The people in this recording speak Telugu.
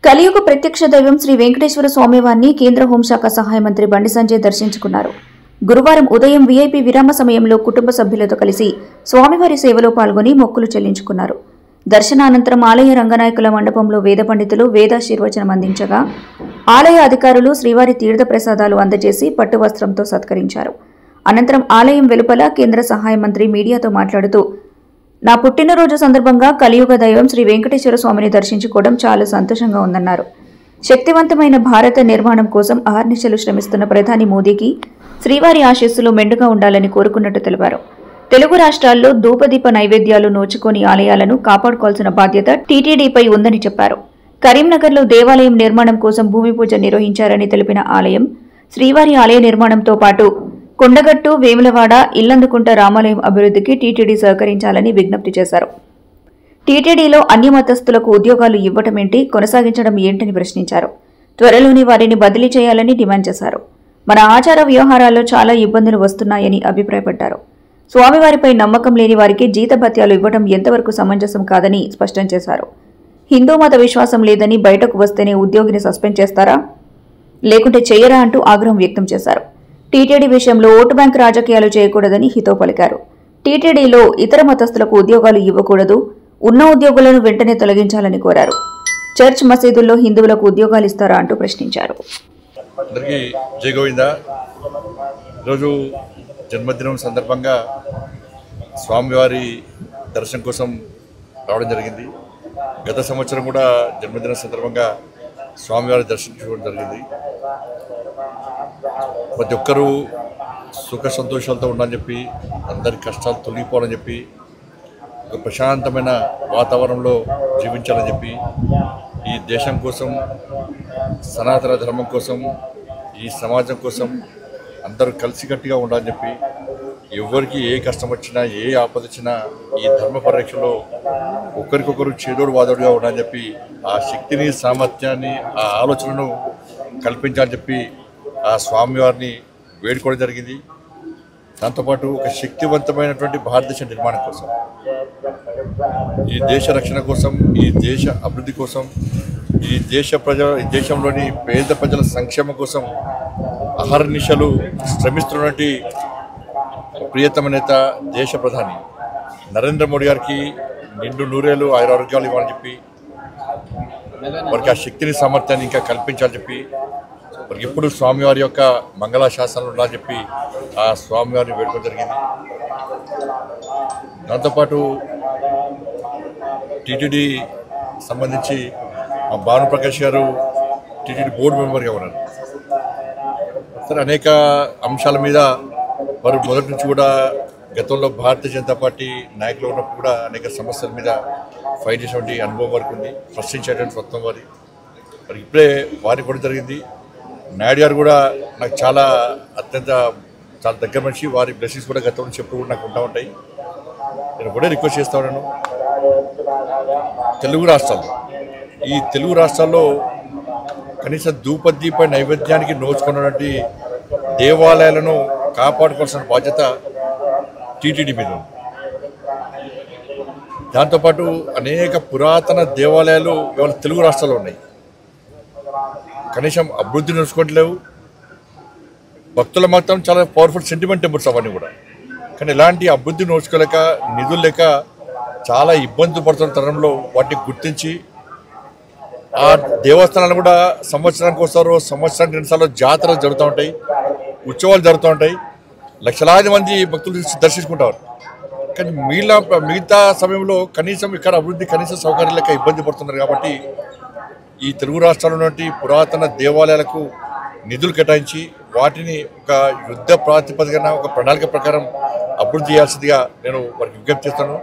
కలియుగ ప్రత్యక్ష దైవం శ్రీ వెంకటేశ్వర స్వామివారిని కేంద్ర హోంశాఖ సహాయ మంత్రి బండి సంజయ్ దర్శించుకున్నారు. గురువారం ఉదయం వీఐపీ విరామ సమయంలో కుటుంబ సభ్యులతో కలిసి స్వామివారి సేవలో పాల్గొని మొక్కులు చెల్లించుకున్నారు. దర్శనానంతరం ఆలయ రంగనాయకుల మండపంలో వేద పండితులు వేదాశీర్వచనం అందించగా ఆలయ అధికారులు శ్రీవారి తీర్థ ప్రసాదాలు అందజేసి పట్టు వస్త్రంతో సత్కరించారు. అనంతరం ఆలయం వెలుపల కేంద్ర సహాయ మంత్రి మీడియాతో మాట్లాడుతూ, నా పుట్టినరోజు సందర్భంగా కలియుగ దైవం శ్రీ వెంకటేశ్వర స్వామిని దర్శించుకోవడం చాలా సంతోషంగా ఉందన్నారు. శక్తివంతమైన భారత నిర్మాణం కోసం అహర్నిశలు శ్రమిస్తున్న ప్రధాని మోదీకి శ్రీవారి ఆశీస్సులు మెండుగా ఉండాలని కోరుకున్నట్టు తెలిపారు. తెలుగు రాష్ట్రాల్లో ధూపదీప నైవేద్యాలు నోచుకోని ఆలయాలను కాపాడుకోవాల్సిన బాధ్యత టీటీడీపై ఉందని చెప్పారు. కరీంనగర్లో దేవాలయం నిర్మాణం కోసం భూమి పూజ నిర్వహించారని తెలిపిన ఆలయం శ్రీవారి ఆలయ నిర్మాణంతో పాటు కొండగట్టు, వేములవాడ, ఇల్లందుకుంట రామాలయం అభివృద్ధికి టీటీడీ సహకరించాలని విజ్ఞప్తి చేశారు. టీటీడీలో అన్య మతస్థులకు ఉద్యోగాలు ఇవ్వటమేంటి, కొనసాగించడం ఏంటని ప్రశ్నించారు. త్వరలోనే వారిని బదిలీ చేయాలని డిమాండ్ చేశారు. మన ఆచార వ్యవహారాల్లో చాలా ఇబ్బందులు వస్తున్నాయని అభిప్రాయపడ్డారు. స్వామివారిపై నమ్మకం లేని వారికి జీతభత్యాలు ఇవ్వడం ఎంతవరకు సమంజసం కాదని స్పష్టం చేశారు. హిందూ మత విశ్వాసం లేదని బయటకు వస్తేనే ఉద్యోగిని సస్పెండ్ చేస్తారా, లేకుంటే చేయరా అంటూ ఆగ్రహం వ్యక్తం చేశారు. టీటీడీ విషయంలో ఓటు బ్యాంక్ రాజకీయాలు చేయకూడదని హితవు పలికారు. టీటీడీలో ఇతర మతస్థులకు ఉద్యోగాలు ఇవ్వకూడదు, ఉన్న ఉద్యోగులను వెంటనే తొలగించాలని కోరారు. చర్చ్ మసీదుల్లో హిందువులకు ఉద్యోగాలు ఇస్తారా అంటూ ప్రశ్నించారు. ఈరోజు జన్మదినం సందర్భంగా స్వామివారి దర్శనం కోసం రావడం జరిగింది. గత సంవత్సరం కూడా జన్మదినం సందర్భంగా స్వామివారి దర్శించుకోవడం జరిగింది. ప్రతి ఒక్కరూ సుఖ సంతోషాలతో ఉండాలని చెప్పి, అందరి కష్టాలు తొలగిపోవాలని చెప్పి, ఒక ప్రశాంతమైన వాతావరణంలో జీవించాలని చెప్పి, ఈ దేశం కోసం, సనాతన ధర్మం కోసం, ఈ సమాజం కోసం అందరూ కలిసికట్టుగా ఉండాలని చెప్పి, ఎవరికి ఏ కష్టం వచ్చినా, ఏ ఆపద వచ్చినా ఈ ధర్మ పరిరక్షణలో ఒకరికొకరు చేదోడు వాదోడుగా ఉండాలని చెప్పి, ఆ శక్తిని, సామర్థ్యాన్ని, ఆ ఆలోచనను కల్పించాలని చెప్పి ఆ స్వామివారిని వేడుకోవడం జరిగింది. దాంతోపాటు ఒక శక్తివంతమైనటువంటి భారతదేశ నిర్మాణం కోసం, ఈ దేశ రక్షణ కోసం, ఈ దేశ అభివృద్ధి కోసం, ఈ దేశంలోని పేద ప్రజల సంక్షేమం కోసం అహర్నిశలు శ్రమిస్తున్నటువంటి ప్రియతమ నేత దేశ ప్రధాని నరేంద్ర మోడీ గారికి నిండు నూరేళ్ళు ఆరోగ్యాలు ఇవ్వాలని చెప్పి, వారికి ఆ శక్తిని, సామర్థ్యాన్ని ఇంకా కల్పించాలని చెప్పి, వారికి ఎప్పుడు స్వామివారి యొక్క మంగళాశాసనాలు ఉండాలని చెప్పి ఆ స్వామివారిని వేడుకోవడం జరిగింది. దాంతోపాటు టీటీడీ సంబంధించి మా భానుప్రకాష్ గారు టీటీడీ బోర్డు మెంబర్గా ఉన్నారు. సరే, అనేక అంశాల మీద వారు మొదటి నుంచి కూడా గతంలో భారతీయ జనతా పార్టీ నాయకులు ఉన్నప్పుడు కూడా అనేక సమస్యల మీద ఫైట్ చేసేటువంటి అనుభవం వారికి ఉంది, ప్రశ్నించేటువంటి స్వత్వం మరి ఇప్పుడే వారికి కూడా జరిగింది. నాయుడు గారు కూడా నాకు చాలా దగ్గర మనిషి, వారి బ్లెస్సింగ్స్ కూడా గతం నుంచి ఎప్పుడు కూడా నాకు ఉంటా ఉంటాయి. నేను కూడా రిక్వెస్ట్ చేస్తా ఉన్నాను, ఈ తెలుగు రాష్ట్రాల్లో కనీసం ధూపదీప నైవేద్యానికి నోచుకున్నటువంటి దేవాలయాలను కాపాడుకోవాల్సిన బాధ్యత టీటీడీ మీద ఉంది. దాంతోపాటు అనేక పురాతన దేవాలయాలు ఇవాళ తెలుగు రాష్ట్రాల్లో ఉన్నాయి. కనీసం అభివృద్ధి నడుచుకోవట్లేవు. భక్తుల మాత్రం చాలా పవర్ఫుల్ సెంటిమెంట్ టెంపుల్స్ అవన్నీ కూడా, కానీ ఎలాంటి అభివృద్ధి నోచుకోలేక, నిధులు లేక చాలా ఇబ్బంది పడుతున్న తరంలో వాటిని గుర్తించి ఆ దేవస్థానాలు కూడా సంవత్సరానికి వస్తారు, సంవత్సరానికి 2 సార్లు జాతరలు జరుగుతూ ఉంటాయి, ఉత్సవాలు జరుగుతూ ఉంటాయి, లక్షలాది మంది భక్తులు దర్శించుకుంటారు. కానీ మిగతా సమయంలో కనీసం ఇక్కడ అభివృద్ధి, కనీస సౌకర్యాలు లేక ఇబ్బంది పడుతున్నారు. కాబట్టి ఈ తెలుగు రాష్ట్రాల్లో ఉన్నటువంటి పురాతన దేవాలయాలకు నిధులు కేటాయించి వాటిని ఒక యుద్ధ ప్రాతిపదికన, ఒక ప్రణాళిక ప్రకారం అభివృద్ధి చేయాల్సిందిగా నేను వారికి విజ్ఞప్తి చేస్తాను.